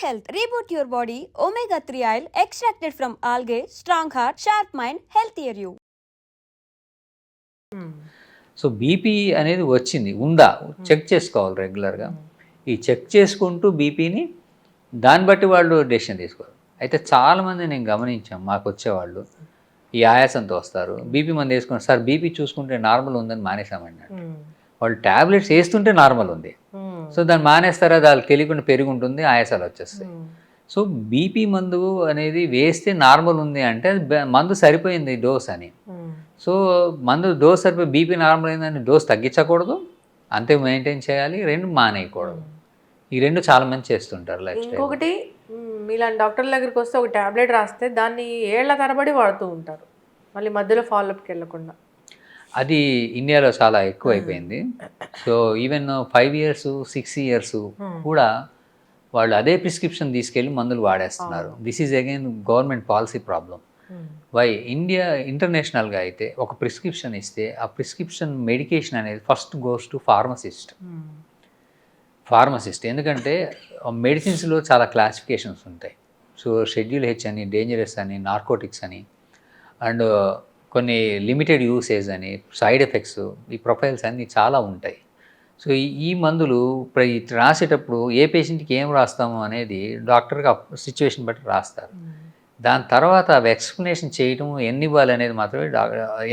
health. Reboot your body. Omega 3 oil extracted from algae. Strong heart, sharp mind, healthier you. So BP అనేది వచ్చింది ఉందా check చేసుకోవాలి రెగ్యులర్గా. ఈ చెక్ చేసుకుంటూ బీపీని దాన్ని బట్టి వాళ్ళు డెసిషన్ తీసుకోవాలి. అయితే చాలామంది నేను గమనించాం, మాకు వచ్చేవాళ్ళు ఈ ఆయాసంతో వస్తారు, బీపీ మంది వేసుకున్నారు, సార్ బీపీ చూసుకుంటే నార్మల్ ఉందని మానేసామన్నాడు. వాళ్ళు ట్యాబ్లెట్స్ వేస్తుంటే నార్మల్ ఉంది, సో దాన్ని మానేస్తారా, దానికి తెలియకుండా పెరిగి ఉంటుంది, ఆయాసాలు వచ్చేస్తాయి. సో బీపీ మందు అనేది వేస్తే నార్మల్ ఉంది అంటే మందు సరిపోయింది డోస్ అని. సో మందు డోస్ సరిపోయి బీపీ నార్మల్ అయిందని డోస్ తగ్గించకూడదు, అంతే మెయింటైన్ చేయాలి, రెండు మానేయకూడదు. ఈ రెండు చాలా మంది చేస్తుంటారు లైఫ్ స్టైల్. ఇంకొకటి మీలాంటి డాక్టర్ల దగ్గరికి వస్తే ఒక ట్యాబ్లెట్ రాస్తే దాన్ని ఏళ్ల తరబడి వాడుతూ ఉంటారు, మళ్ళీ మధ్యలో ఫాలోఅప్కి వెళ్ళకుండా. అది ఇండియాలో చాలా ఎక్కువ అయిపోయింది. సో ఈవెన్ 5 years 6 years కూడా వాళ్ళు అదే ప్రిస్క్రిప్షన్ తీసుకెళ్ళి మందులు వాడేస్తున్నారు. This is again government policy problem. Why India ఇంటర్నేషనల్గా అయితే ఒక ప్రిస్క్రిప్షన్ ఇస్తే ఆ ప్రిస్క్రిప్షన్ మెడికేషన్ అనేది ఫస్ట్ గోస్ టు ఫార్మసిస్ట్. ఎందుకంటే మెడిసిన్స్లో చాలా క్లాసిఫికేషన్స్ ఉంటాయి. సో షెడ్యూల్ హెచ్ అని, డేంజరస్ అని, నార్కోటిక్స్ అని, అండ్ కొన్ని లిమిటెడ్ యూసేజ్ అని, సైడ్ ఎఫెక్ట్స్, ఈ ప్రొఫైల్స్ అన్నీ చాలా ఉంటాయి. సో ఈ మందులు రాసేటప్పుడు ఏ పేషెంట్కి ఏం రాస్తాము అనేది డాక్టర్కి సిచ్యువేషన్ బట్టి రాస్తారు. దాని తర్వాత అవి ఎక్స్ప్లెనేషన్ చేయటం, ఎన్ని ఇవ్వాలి అనేది మాత్రమే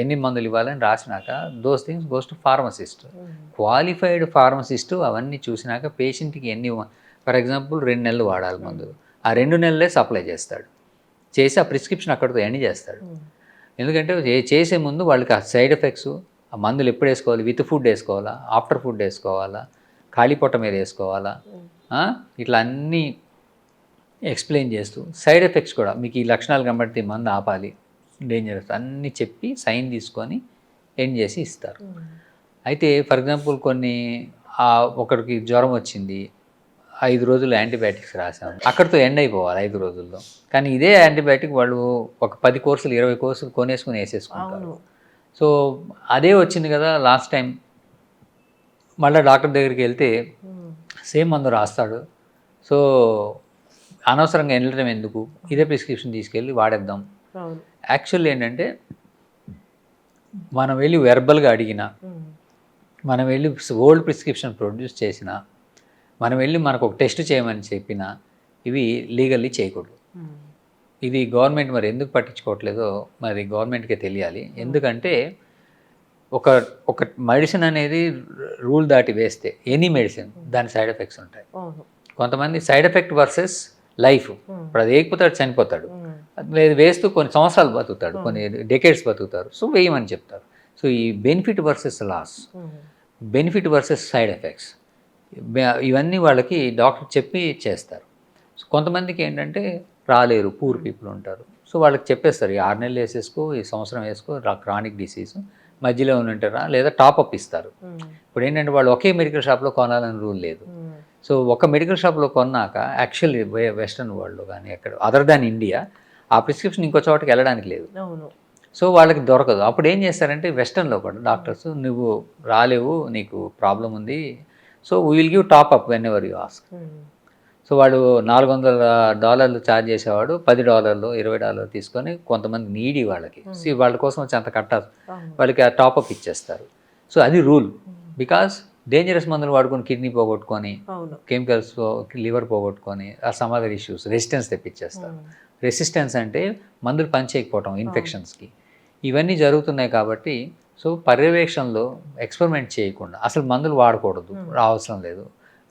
ఎన్ని మందులు ఇవ్వాలని రాసినాక those things goes to pharmacist. Qualified pharmacist అవన్నీ చూసినాక పేషెంట్కి ఎన్ని, ఫర్ ఎగ్జాంపుల్ 2 నెలలు వాడాలి మందులు, ఆ 2 నెలలే సప్లై చేస్తాడు, చేసి ఆ ప్రిస్క్రిప్షన్ అక్కడితో ఎండ్ చేస్తాడు. ఎందుకంటే చేసే ముందు వాళ్ళకి ఆ సైడ్ ఎఫెక్ట్స్, ఆ మందులు ఎప్పుడు వేసుకోవాలి, విత్ ఫుడ్ వేసుకోవాలా, ఆఫ్టర్ ఫుడ్ వేసుకోవాలా, ఖాళీ పొట్ట మీద వేసుకోవాలా, ఇట్లా అన్నీ ఎక్స్ప్లెయిన్ చేస్తూ సైడ్ ఎఫెక్ట్స్ కూడా మీకు ఈ లక్షణాలు కనబడితే మందు ఆపాలి, డేంజరస్ అన్నీ చెప్పి సైన్ తీసుకొని ఎండ్ చేసి ఇస్తారు. అయితే ఫర్ ఎగ్జాంపుల్ కొన్ని ఒకరికి జ్వరం వచ్చింది, 5 రోజులు యాంటీబయాటిక్స్ రాసాము, అక్కడితో ఎండ్ అయిపోవాలి 5 రోజుల్లో. కానీ ఇదే యాంటీబయాటిక్ వాళ్ళు ఒక 10 కోర్సులు 20 కోర్సులు కొనేసుకుని వేసేసుకుంటారు. సో అదే వచ్చింది కదా లాస్ట్ టైం, మళ్ళీ డాక్టర్ దగ్గరికి వెళ్తే సేమ్ మందు రాస్తాడు. సో అనవసరంగా వెళ్ళడం ఎందుకు, ఇదే ప్రిస్క్రిప్షన్ తీసుకెళ్ళి వాడేద్దాం. యాక్చువల్లీ ఏంటంటే మనం వెళ్ళి వెర్బల్గా అడిగినా, మనం వెళ్ళి ఓల్డ్ ప్రిస్క్రిప్షన్ ప్రొడ్యూస్ చేసినా, మనం వెళ్ళి మనకు ఒక టెస్ట్ చేయమని చెప్పినా ఇవి లీగల్లీ చేయకూడదు. ఇది గవర్నమెంట్ మరి ఎందుకు పట్టించుకోవట్లేదో మరి గవర్నమెంట్కే తెలియాలి. ఎందుకంటే ఒక మెడిసిన్ అనేది రూల్ దాటి వేస్తే ఎనీ మెడిసిన్ దాని సైడ్ ఎఫెక్ట్స్ ఉంటాయి. కొంతమంది సైడ్ ఎఫెక్ట్ వర్సెస్ లైఫ్, ఇప్పుడు అది వేయకపోతాడు చనిపోతాడు, లేదు వేస్తూ కొన్ని సంవత్సరాలు బతుకుతాడు, కొన్ని డెకేడ్స్ బతుకుతారు, సో వేయమని చెప్తారు. సో ఈ benefit versus loss, benefit versus side effects, ఇవన్నీ వాళ్ళకి డాక్టర్ చెప్పి చేస్తారు. సో కొంతమందికి ఏంటంటే రాలేరు, పూర్ పీపుల్ ఉంటారు, సో వాళ్ళకి చెప్పేస్తారు ఈ 6 నెలలు వేసేసుకో, ఈ సంవత్సరం వేసుకో, క్రానిక్ డిసీజ్, మధ్యలో ఉంటారా లేదా టాప్అప్ ఇస్తారు. ఇప్పుడు ఏంటంటే వాళ్ళు ఒకే మెడికల్ షాప్లో కొనాలని రూల్ లేదు. సో ఒక మెడికల్ షాప్లో కొన్నాక యాక్చువల్లీ వెస్ట్రన్ వరల్డ్లో కానీ ఎక్కడ అదర్ దాన్ ఇండియా ఆ ప్రిస్క్రిప్షన్ ఇంకో చోటకి వెళ్ళడానికి లేదు. సో వాళ్ళకి దొరకదు. అప్పుడు ఏం చేస్తారంటే వెస్ట్రన్లో కూడా డాక్టర్స్, నువ్వు రాలేవు, నీకు ప్రాబ్లం ఉంది, so we will give top-up when ever you ask. So వాడు $400 ఛార్జ్ చేసేవాడు $10 $20 తీసుకొని కొంతమంది నీడి వాళ్ళకి వాళ్ళ కోసం వచ్చి అంత కట్టాలి, వాళ్ళకి ఆ టాప్అప్ ఇచ్చేస్తారు. సో అది రూల్. బికాస్ డేంజరస్ మందులు వాడుకొని కిడ్నీ పోగొట్టుకొని, కెమికల్స్ లివర్ పోగొట్టుకొని, ఆ సమ్ అదర్ ఇష్యూస్, రెసిస్టెన్స్ తెప్పించేస్తారు. రెసిస్టెన్స్ అంటే మందులు పనిచేయకపోవటం, ఇన్ఫెక్షన్స్కి, ఇవన్నీ జరుగుతున్నాయి. కాబట్టి సో పర్యవేక్షణలో ఎక్స్పెరిమెంట్ చేయకుండా అసలు మందులు వాడకూడదు, అవసరం లేదు,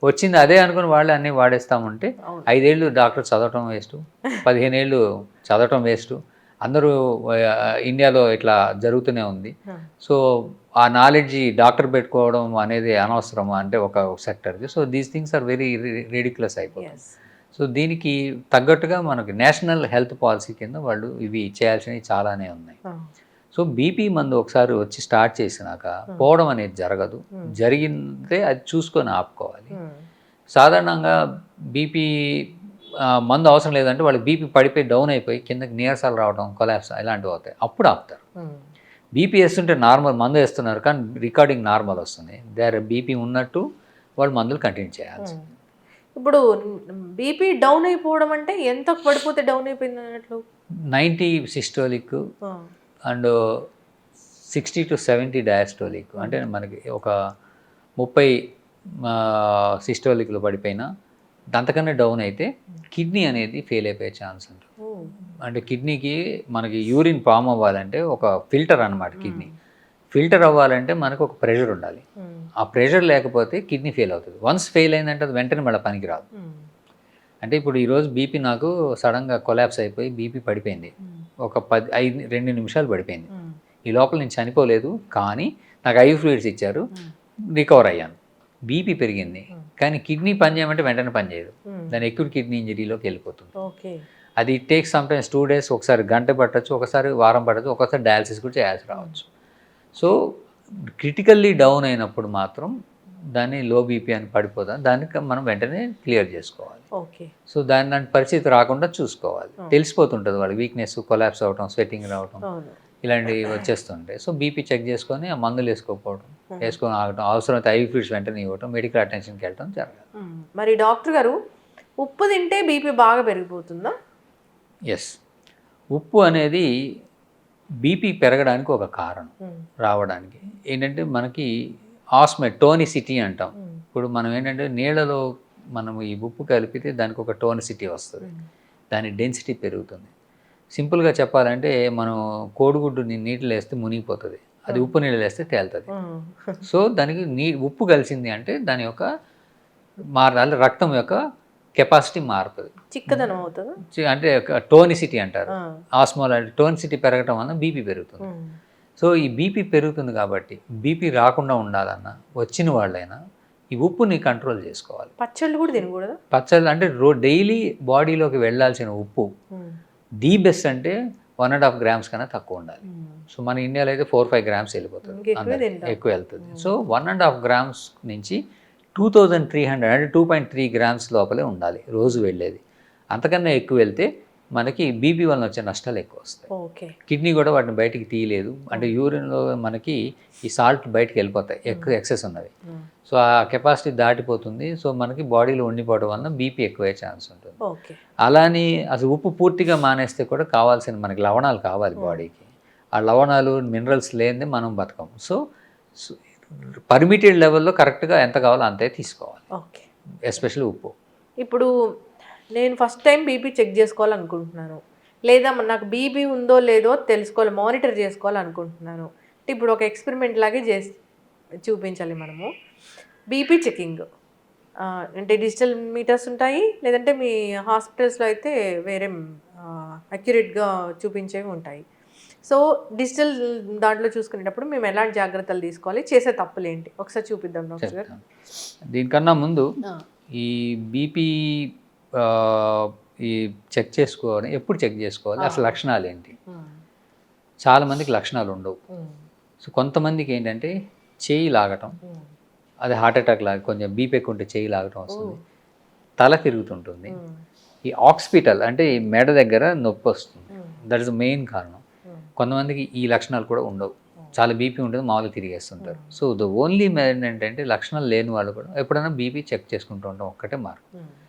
వచ్చింది అదే అనుకుని వాళ్ళే అన్నీ వాడేస్తామంటే 5 ఏళ్ళు డాక్టర్ చదవటం వేస్ట్, 15 ఏళ్ళు చదవటం వేస్ట్. అందరూ ఇండియాలో ఇట్లా జరుగుతూనే ఉంది. సో ఆ నాలెడ్జి డాక్టర్ పెట్టుకోవడం అనేది అనవసరం అంటే ఒక సెక్టర్కి. So these things are very ridiculous అయిపోతుంది. సో దీనికి తగ్గట్టుగా మనకి నేషనల్ హెల్త్ పాలసీ కింద వాళ్ళు ఇవి చేయాల్సినవి చాలానే ఉన్నాయి. సో బీపీ మందు ఒకసారి వచ్చి స్టార్ట్ చేసినాక పోవడం అనేది జరగదు, జరిగితే అది చూసుకొని ఆపుకోవాలి. సాధారణంగా బీపీ మందు అవసరం లేదంటే వాళ్ళకి బీపీ పడిపోయి డౌన్ అయిపోయి కిందకి నీరసాలు రావడం, కొలాప్స్ ఇలాంటివి అవుతాయి, అప్పుడు ఆపుతారు. బీపీ వేస్తుంటే నార్మల్ మందు వేస్తున్నారు కానీ రికార్డింగ్ నార్మల్ వస్తుంది, బీపీ ఉన్నట్టు వాళ్ళు మందులు కంటిన్యూ చేయాల్సి. ఇప్పుడు బీపీ డౌన్ అయిపోవడం అంటే ఎంత పడిపోతే డౌన్ అయిపోయింది అన్నట్లు? 90 సిస్టోలిక్ ఆ. And 60 to 70 diastolic. అంటే మనకి ఒక 30 సిస్టోలిక్లు పడిపోయినా అంతకన్నా డౌన్ అయితే కిడ్నీ అనేది ఫెయిల్ అయిపోయే ఛాన్స్ ఉంటుంది. ఓ. అంటే కిడ్నీకి మనకి యూరిన్ ఫామ్ అవ్వాలంటే ఒక ఫిల్టర్ అన్నమాట కిడ్నీ. ఫిల్టర్ అవ్వాలంటే మనకు ఒక ప్రెషర్ ఉండాలి. ఆ ప్రెషర్ లేకపోతే కిడ్నీ ఫెయిల్ అవుతుంది. వన్స్ ఫెయిల్ అయిందంటే అది వెంటనే మళ్ళీ పనికిరాదు. అంటే ఇప్పుడు ఈరోజు బీపీ నాకు సడన్గా కొలాప్స్ అయిపోయి బీపీ పడిపోయింది, ఒక 2 నిమిషాలు పడిపోయింది. ఈ లోపల నేను చనిపోలేదు, కానీ నాకు ఐవి ఫ్లూయిడ్స్ ఇచ్చారు, రికవర్ అయ్యాను. బీపీ పెరిగింది కానీ కిడ్నీ పని చేయమంటే వెంటనే పని చేయదు, దాని అక్యూట్ కిడ్నీ ఇంజరీలోకి వెళ్ళిపోతుంది. ఓకే. అది టేక్స్ సమ్టైమ్స్ 2 days, ఒకసారి గంట పట్టచ్చు, ఒకసారి వారం పట్టచ్చు, ఒకసారి డయాలసిస్ కూడా చేయాల్సి రావచ్చు. సో క్రిటికల్లీ డౌన్ అయినప్పుడు మాత్రం దాన్ని లో బీపీ అని పడిపోతాం, దానికి మనం వెంటనే క్లియర్ చేసుకోవాలి. ఓకే. సో దాని పరిస్థితి రాకుండా చూసుకోవాలి. తెలిసిపోతుంటుంది వాళ్ళకి వీక్నెస్, కొలాప్స్ అవటం, స్వెట్టింగ్ రావటం, అవును. ఇలాంటివి వచ్చేస్తుంటాయి. సో బీపీ చెక్ చేసుకొని ఆ మందులు వేసుకోకపోవడం, వేసుకొని ఆగటం, అవసరమైతే ఐవి ఫ్లూయిడ్స్ వెంటనే ఇవ్వటం, మెడికల్ అటెన్షన్కి వెళ్ళటం జరగాలి. మరి డాక్టర్ గారు, ఉప్పు తింటే బీపీ బాగా పెరిగిపోతుందా? ఎస్, ఉప్పు అనేది బీపీ పెరగడానికి ఒక కారణం. రావడానికి ఏంటంటే మనకి టోనిసిటీ అంటాం. ఇప్పుడు మనం ఏంటంటే నీళ్ళలో మనం ఈ ఉప్పు కలిపితే దానికి ఒక టోనిసిటీ వస్తుంది, దాని డెన్సిటీ పెరుగుతుంది. సింపుల్గా చెప్పాలంటే మనం కోడిగుడ్డు నీటిలో వేస్తే మునిగిపోతుంది, అది ఉప్పు నీళ్ళు వేస్తే తేలుతుంది. సో దానికి ఉప్పు కలిసింది అంటే దాని యొక్క మారాలి, రక్తం యొక్క కెపాసిటీ మారుతుంది, చిక్కదనం అవుతుంది. అంటే టోనిసిటీ అంటారు. ఆస్మోలారిటీ, టోనిసిటీ పెరగటం వల్ల బీపీ పెరుగుతుంది. సో ఈ బీపీ పెరుగుతుంది కాబట్టి బీపీ రాకుండా ఉండాలన్నా వచ్చిన వాళ్ళైనా ఈ ఉప్పుని కంట్రోల్ చేసుకోవాలి. పచ్చళ్ళు కూడా తినకూడదు. పచ్చళ్ళు అంటే డైలీ బాడీలోకి వెళ్ళాల్సిన ఉప్పు ది బెస్ట్ అంటే 1.5 grams కన్నా తక్కువ ఉండాలి. సో మన ఇండియాలో అయితే 4-5 grams వెళ్ళిపోతుంది, ఎక్కువ వెళ్తుంది. సో 1.5 grams నుంచి 2300 అంటే 2.3 grams లోపలే ఉండాలి రోజు వెళ్ళేది. అంతకన్నా ఎక్కువ వెళ్తే మనకి బీపీ వలన వచ్చే నష్టాలు ఎక్కువ వస్తాయి. ఓకే. కిడ్నీ కూడా వాటిని బయటికి తీయలేదు, అంటే యూరిన్లో మనకి ఈ సాల్ట్ బయటికి వెళ్ళిపోతాయి, ఎక్కువ ఎక్సెస్ ఉన్నవి. సో ఆ కెపాసిటీ దాటిపోతుంది. సో మనకి బాడీలో ఉండిపోవడం వలన బీపీ ఎక్కువయ్యే ఛాన్స్ ఉంటుంది. ఓకే. అలాని అసలు ఉప్పు పూర్తిగా మానేస్తే కూడా కావాల్సిన మనకి లవణాలు కావాలి బాడీకి. ఆ లవణాలు మినరల్స్ లేనిదే మనం బతకం. సో పర్మిటెడ్ లెవెల్లో కరెక్ట్గా ఎంత కావాలో అంతే తీసుకోవాలి. ఓకే. ఎస్పెషల్లీ ఉప్పు. ఇప్పుడు నేను ఫస్ట్ టైం బీపీ చెక్ చేసుకోవాలనుకుంటున్నాను, లేదా నాకు బీపీ ఉందో లేదో తెలుసుకోవాలి, మానిటర్ చేసుకోవాలనుకుంటున్నాను. ఇప్పుడు ఒక ఎక్స్పెరిమెంట్ లాగే చేసి చూపించాలి మనము. బీపీ చెకింగ్ అంటే డిజిటల్ మీటర్స్ ఉంటాయి, లేదంటే మీ హాస్పిటల్స్లో అయితే వేరే అక్యురేట్గా చూపించేవి ఉంటాయి. సో డిజిటల్ దాంట్లో చూసుకునేటప్పుడు మేము ఎలాంటి జాగ్రత్తలు తీసుకోవాలి, చేసే తప్పులు ఏంటి ఒకసారి చూపిద్దాం డాక్టర్ గారు. దీనికన్నా ముందు ఈ బీపీ ఈ చెక్ చేసుకోవాలి, ఎప్పుడు చెక్ చేసుకోవాలి, అసలు లక్షణాలు ఏంటి? చాలామందికి లక్షణాలు ఉండవు. సో కొంతమందికి ఏంటంటే చేయి లాగటం, అది హార్ట్ అటాక్ లాగా, కొంచెం బీపీ ఎక్కువ ఉంటే చేయి లాగటం వస్తుంది, తల తిరుగుతుంటుంది, ఈ ఆక్సిపిటల్ అంటే ఈ మెడ దగ్గర నొప్పి వస్తుంది, దట్ ఇస్ ద మెయిన్ కారణం. కొంతమందికి ఈ లక్షణాలు కూడా ఉండవు, చాలా బీపీ ఉంటుంది, మామూలుగా తిరిగేస్తుంటారు. సో ద ఓన్లీ ఏంటంటే లక్షణాలు లేని వాళ్ళు కూడా ఎప్పుడైనా బీపీ చెక్ చేసుకుంటూ ఉంటాం, ఒక్కటే మార్గం.